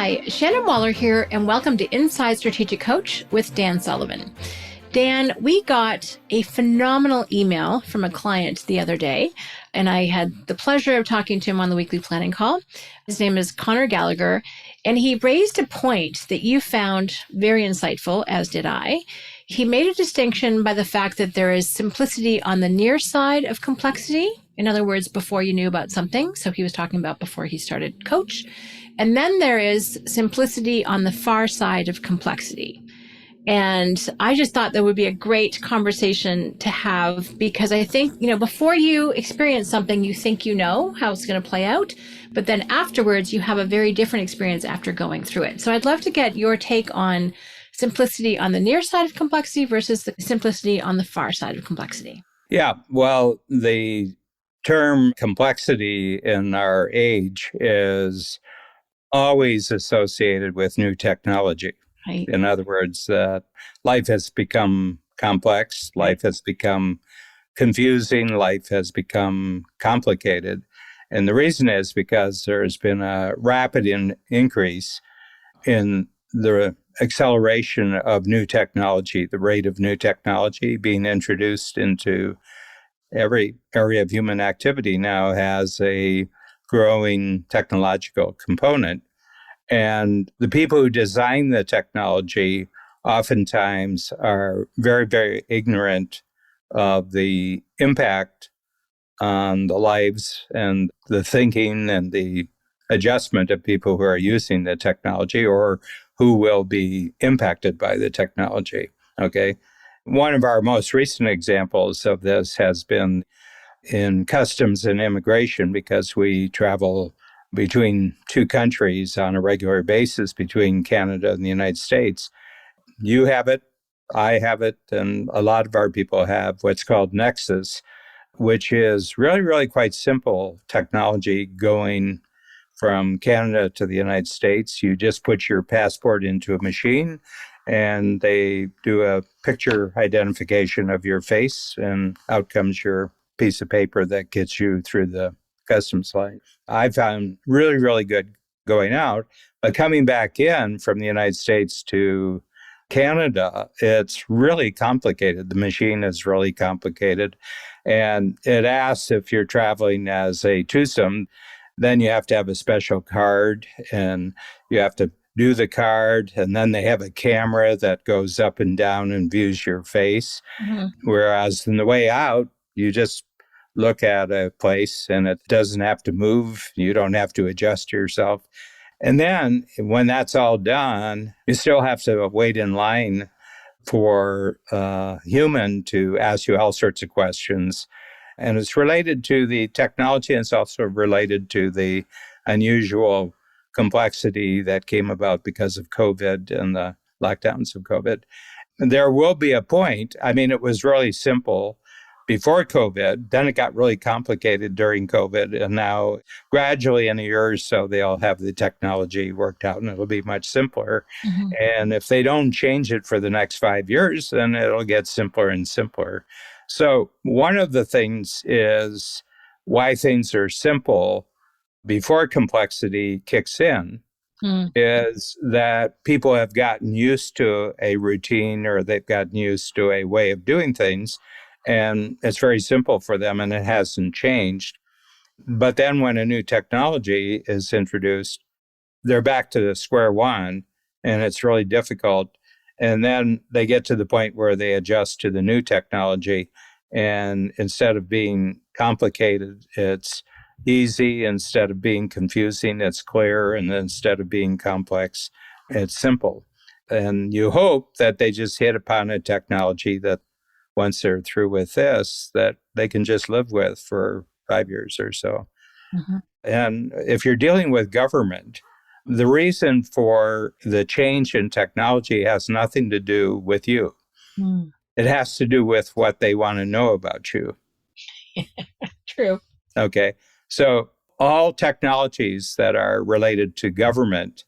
Hi, Shannon Waller here, and welcome to Inside Strategic Coach with Dan Sullivan. Dan, we got a phenomenal email from a client the other day, and I had the pleasure of talking to him on the weekly planning call. His name is Connor Gallagher, and he raised a point that you found very insightful, as did I. He made a distinction by the fact that there is simplicity on the near side of complexity. In other words, before you knew about something. So he was talking about before he started coach. And then there is simplicity on the far side of complexity. And I just thought that would be a great conversation to have, because I think, before you experience something, you think you know how it's going to play out. But then afterwards, you have a very different experience after going through it. So I'd love to get your take on simplicity on the near side of complexity versus the simplicity on the far side of complexity. Yeah, well, the term complexity in our age is always associated with new technology. Right. In other words, life has become complex, life has become confusing, life has become complicated. And the reason is because there's been a rapid increase in the acceleration of new technology, the rate of new technology being introduced into every area of human activity now has a growing technological component. And the people who design the technology oftentimes are very, very ignorant of the impact on the lives and the thinking and the adjustment of people who are using the technology or who will be impacted by the technology. Okay. One of our most recent examples of this has been in customs and immigration, because we travel between two countries on a regular basis, between Canada and the United States. You have it, I have it, and a lot of our people have what's called Nexus, which is really, really quite simple technology going from Canada to the United States. You just put your passport into a machine and they do a picture identification of your face, and out comes your piece of paper that gets you through the customs line. I found really, really good going out, but coming back in from the United States to Canada, it's really complicated. The machine is really complicated. And it asks if you're traveling as a twosome, then you have to have a special card and you have to do the card. And then they have a camera that goes up and down and views your face. Mm-hmm. Whereas in the way out, you just look at a place and it doesn't have to move. You don't have to adjust yourself. And then when that's all done, you still have to wait in line for a human to ask you all sorts of questions. And it's related to the technology, and it's also related to the unusual complexity that came about because of COVID and the lockdowns of COVID. And there will be a point, it was really simple before COVID, then it got really complicated during COVID, and now gradually in a year or so, they'll have the technology worked out and it'll be much simpler. Mm-hmm. And if they don't change it for the next 5 years, then it'll get simpler and simpler. So one of the things is why things are simple before complexity kicks in is that people have gotten used to a routine, or they've gotten used to a way of doing things. And it's very simple for them and it hasn't changed. But then when a new technology is introduced, they're back to the square one and it's really difficult. And then they get to the point where they adjust to the new technology. And instead of being complicated, it's easy. Instead of being confusing, it's clear. And instead of being complex, it's simple. And you hope that they just hit upon a technology that once they're through with this, that they can just live with for 5 years or so. Mm-hmm. And if you're dealing with government, the reason for the change in technology has nothing to do with you. Mm. It has to do with what they want to know about you. True. Okay. So all technologies that are related to government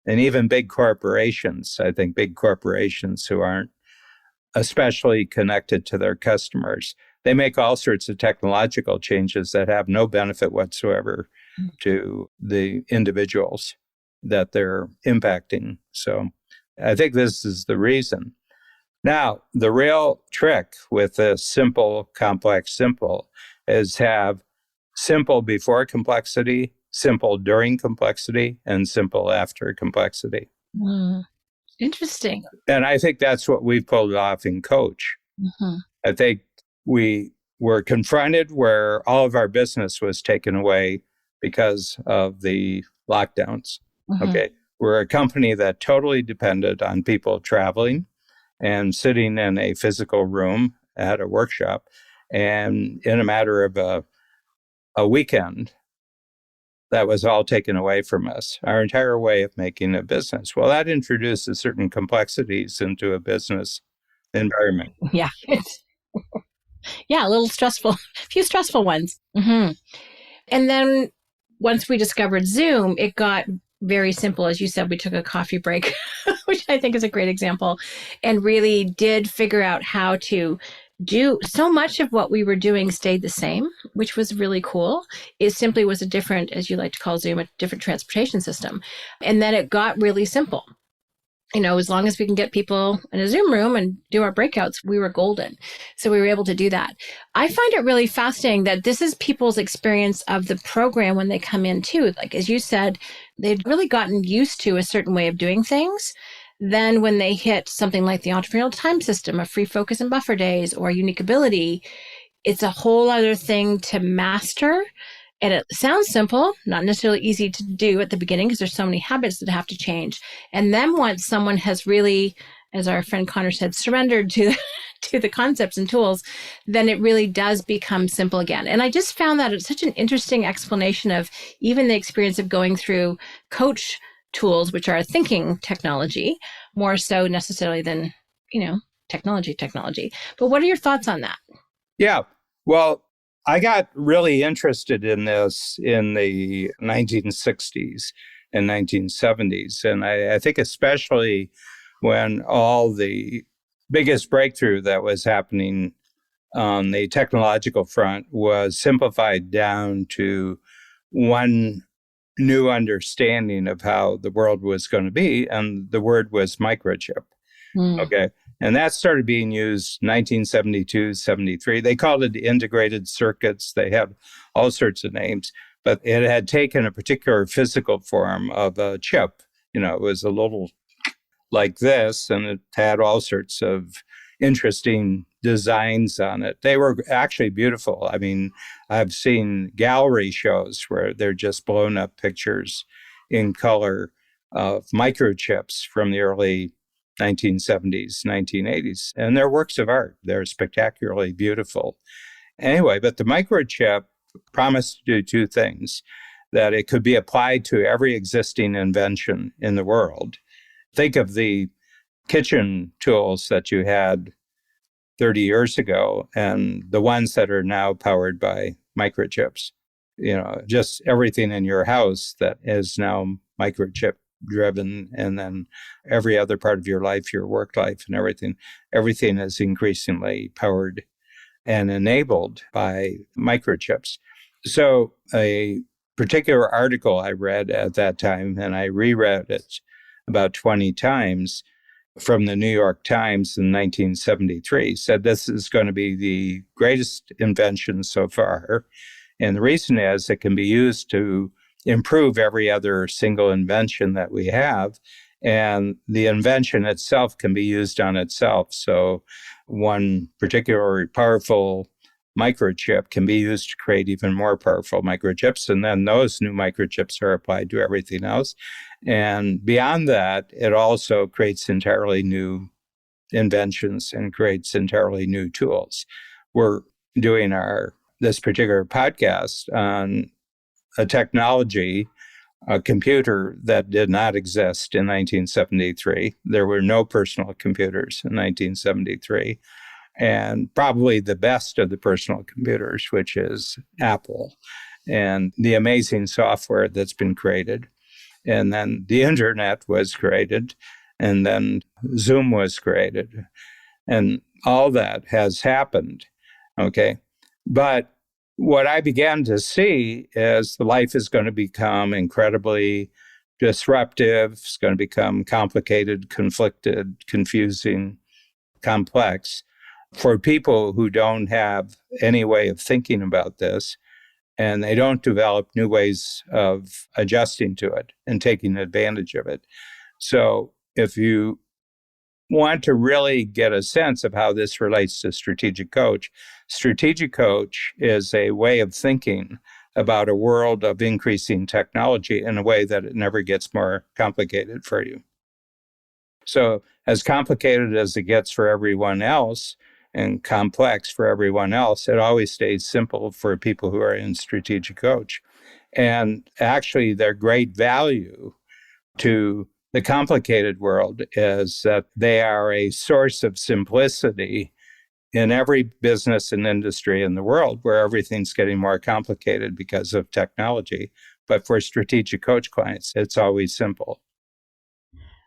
and even big corporations, I think big corporations who aren't especially connected to their customers, they make all sorts of technological changes that have no benefit whatsoever to the individuals. that they're impacting. So I think this is the reason. Now, the real trick with this simple, complex, simple is have simple before complexity, simple during complexity, and simple after complexity. Mm, interesting. And I think that's what we've pulled off in Coach. Mm-hmm. I think we were confronted where all of our business was taken away because of the lockdowns. Mm-hmm. Okay. We're a company that totally depended on people traveling and sitting in a physical room at a workshop. And in a matter of a weekend, that was all taken away from us, our entire way of making a business. Well, that introduces certain complexities into a business environment. Yeah. Yeah, a little stressful, a few stressful ones. Mm-hmm. And then once we discovered Zoom, it got very simple. As you said, we took a coffee break, which I think is a great example, and really did figure out how to do so much of what we were doing stayed the same, which was really cool. It simply was a different, as you like to call Zoom, a different transportation system. And then it got really simple. As long as we can get people in a Zoom room and do our breakouts, we were golden. So we were able to do that. I find it really fascinating that this is people's experience of the program when they come in too. Like, as you said, they'd really gotten used to a certain way of doing things. Then when they hit something like the entrepreneurial time system, a free focus and buffer days, or unique ability, it's a whole other thing to master. And it sounds simple, not necessarily easy to do at the beginning because there's so many habits that have to change. And then once someone has really, as our friend Connor said, surrendered to to the concepts and tools, then it really does become simple again. And I just found that it's such an interesting explanation of even the experience of going through Coach tools, which are a thinking technology, more so necessarily than, technology. But what are your thoughts on that? Yeah. Well, I got really interested in this in the 1960s and 1970s. And I think especially when all the biggest breakthrough that was happening on the technological front was simplified down to one new understanding of how the world was going to be. And the word was microchip. Okay. And that started being used 1972, 73. They called it integrated circuits. They had all sorts of names, but it had taken a particular physical form of a chip. It was a little like this, and it had all sorts of interesting designs on it. They were actually beautiful. I mean, I've seen gallery shows where they're just blown up pictures in color of microchips from the early 1970s, 1980s, and they're works of art. They're spectacularly beautiful. Anyway, but the microchip promised to do two things: that it could be applied to every existing invention in the world. Think of the kitchen tools that you had 30 years ago and the ones that are now powered by microchips. Just everything in your house that is now microchip driven, and then every other part of your life, your work life and everything is increasingly powered and enabled by microchips. So a particular article I read at that time, and I reread it about 20 times, from the New York Times in 1973, said this is going to be the greatest invention so far. And the reason is it can be used to improve every other single invention that we have. And the invention itself can be used on itself. So one particularly powerful microchip can be used to create even more powerful microchips. And then those new microchips are applied to everything else. And beyond that, it also creates entirely new inventions and creates entirely new tools. We're doing this particular podcast on a technology, a computer that did not exist in 1973. There were no personal computers in 1973. And probably the best of the personal computers, which is Apple, and the amazing software that's been created. And then the internet was created, and then Zoom was created. And all that has happened. Okay. But what I began to see is the life is going to become incredibly disruptive, it's going to become complicated, conflicted, confusing, complex. For people who don't have any way of thinking about this, and they don't develop new ways of adjusting to it and taking advantage of it. So if you want to really get a sense of how this relates to strategic coach is a way of thinking about a world of increasing technology in a way that it never gets more complicated for you. So as complicated as it gets for everyone else and complex for everyone else, it always stays simple for people who are in strategic coach. And actually, their great value to the complicated world is that they are a source of simplicity in every business and industry in the world where everything's getting more complicated because of technology. But for strategic coach clients, it's always simple.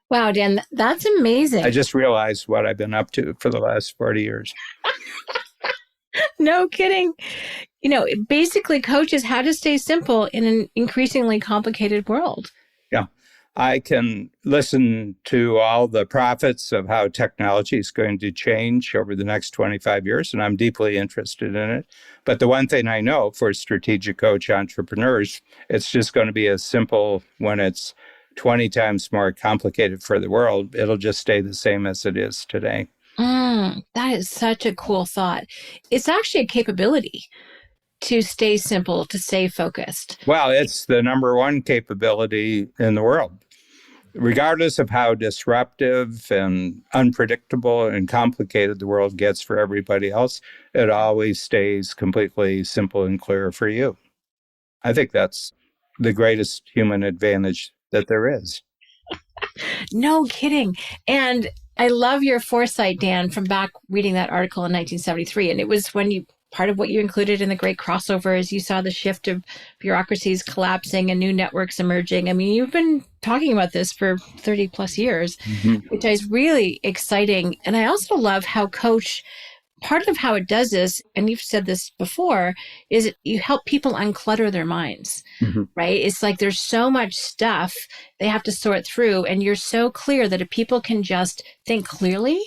Wow, Dan, that's amazing. I just realized what I've been up to for the last 40 years. No kidding. Basically coaches how to stay simple in an increasingly complicated world. Yeah. I can listen to all the prophets of how technology is going to change over the next 25 years, and I'm deeply interested in it. But the one thing I know for strategic coach entrepreneurs, it's just going to be as simple when it's 20 times more complicated for the world. It'll just stay the same as it is today. That is such a cool thought. It's actually a capability to stay simple, to stay focused. Well, it's the number one capability in the world. Regardless of how disruptive and unpredictable and complicated the world gets for everybody else, it always stays completely simple and clear for you. I think that's the greatest human advantage that there is. No kidding. And I love your foresight, Dan, from back reading that article in 1973. And it was when part of what you included in the great crossover is you saw the shift of bureaucracies collapsing and new networks emerging. I mean, you've been talking about this for 30 plus years, which is really exciting. And I also love how Coach, part of how it does this, and you've said this before, is you help people unclutter their minds, right? It's like there's so much stuff they have to sort through, and you're so clear that if people can just think clearly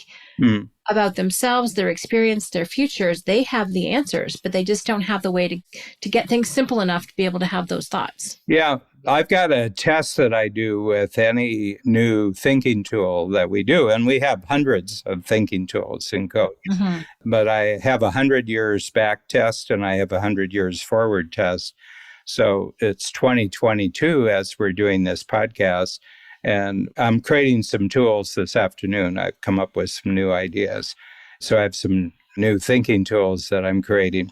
about themselves, their experience, their futures, they have the answers, but they just don't have the way to get things simple enough to be able to have those thoughts. Yeah. I've got a test that I do with any new thinking tool that we do, and we have hundreds of thinking tools in Coach. But I have a 100 years back test and I have a 100 years forward test. So it's 2022 as we're doing this podcast. And I'm creating some tools this afternoon. I've come up with some new ideas. So I have some new thinking tools that I'm creating.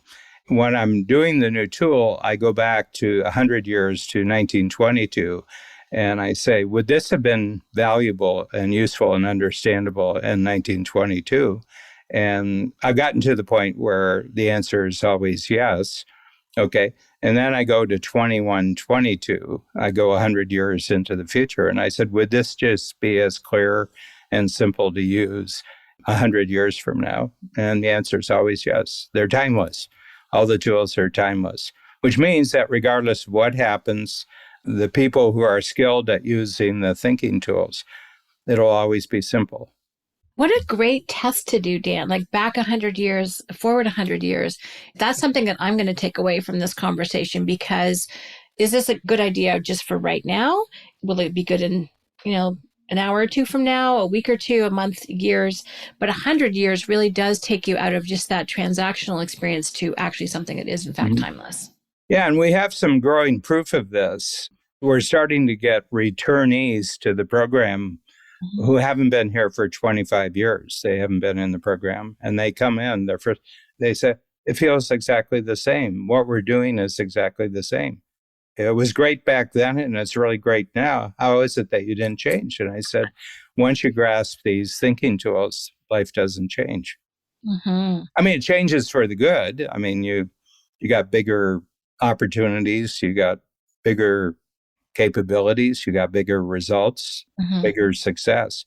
When I'm doing the new tool, I go back to 100 years to 1922, and I say, would this have been valuable and useful and understandable in 1922? And I've gotten to the point where the answer is always yes. Okay. And then I go to 2122. I go 100 years into the future. And I said, would this just be as clear and simple to use 100 years from now? And the answer is always yes. They're timeless. All the tools are timeless, which means that regardless of what happens, the people who are skilled at using the thinking tools, it'll always be simple. What a great test to do, Dan, like back 100 years, forward 100 years. That's something that I'm going to take away from this conversation, because is this a good idea just for right now? Will it be good in, an hour or two from now, a week or two, a month, years? But 100 years really does take you out of just that transactional experience to actually something that is in fact timeless. Yeah, and we have some growing proof of this. We're starting to get returnees to the program who haven't been here for 25 years. They haven't been in the program, and they come in. They say, it feels exactly the same. What we're doing is exactly the same. It was great back then, and it's really great now. How is it that you didn't change? And I said, once you grasp these thinking tools, life doesn't change. I mean, it changes for the good. I mean, you got bigger opportunities, you got bigger capabilities, you got bigger results, bigger success.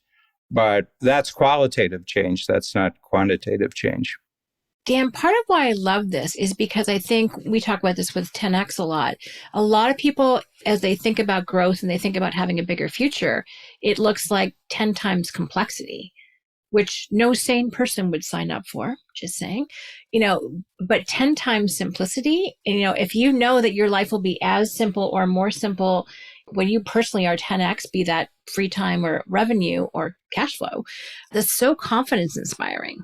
But that's qualitative change. That's not quantitative change. Dan, part of why I love this is because I think we talk about this with 10X a lot. A lot of people, as they think about growth and they think about having a bigger future, it looks like 10 times complexity, which no sane person would sign up for, just saying, but 10 times simplicity, if you know that your life will be as simple or more simple when you personally are 10X, be that free time or revenue or cash flow, that's so confidence inspiring.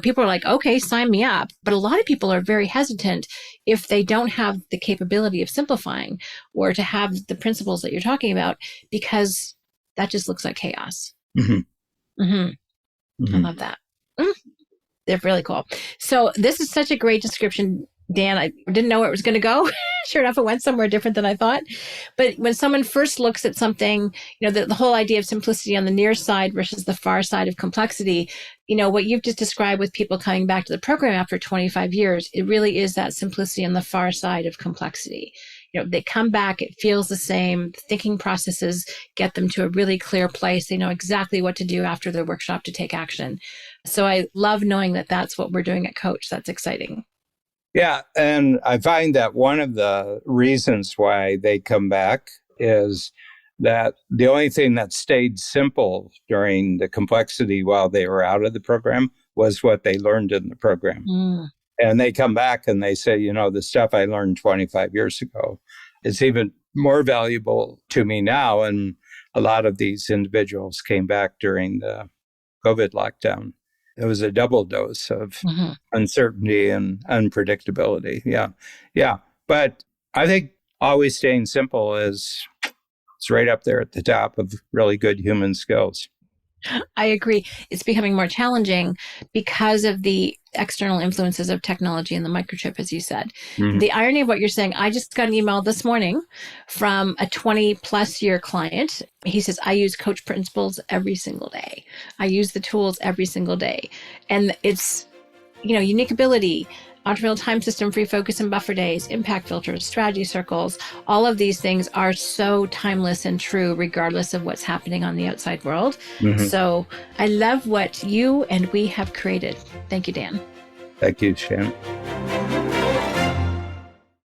People are like, okay, sign me up. But a lot of people are very hesitant if they don't have the capability of simplifying or to have the principles that you're talking about, because that just looks like chaos. Mm-hmm. I love that. They're really cool. So this is such a great description, Dan. I didn't know where it was going to go. Sure enough, it went somewhere different than I thought. But when someone first looks at something, the whole idea of simplicity on the near side versus the far side of complexity, what you've just described with people coming back to the program after 25 years, it really is that simplicity on the far side of complexity. They come back, it feels the same. Thinking processes get them to a really clear place. They know exactly what to do after their workshop to take action. So I love knowing that that's what we're doing at Coach. That's exciting. Yeah. And I find that one of the reasons why they come back is that the only thing that stayed simple during the complexity while they were out of the program was what they learned in the program. And they come back and they say, the stuff I learned 25 years ago is even more valuable to me now. And a lot of these individuals came back during the COVID lockdown. It was a double dose of uncertainty and unpredictability. Yeah. Yeah. But I think always staying simple it's right up there at the top of really good human skills. I agree. It's becoming more challenging because of the external influences of technology and the microchip, as you said. The irony of what you're saying, I just got an email this morning from a 20 plus year client. He says, I use Coach principles every single day. I use the tools every single day. And it's, unique ability, entrepreneurial time system, free focus and buffer days, impact filters, strategy circles. All of these things are so timeless and true, regardless of what's happening on the outside world. So I love what you and we have created. Thank you, Dan. Thank you, Shannon.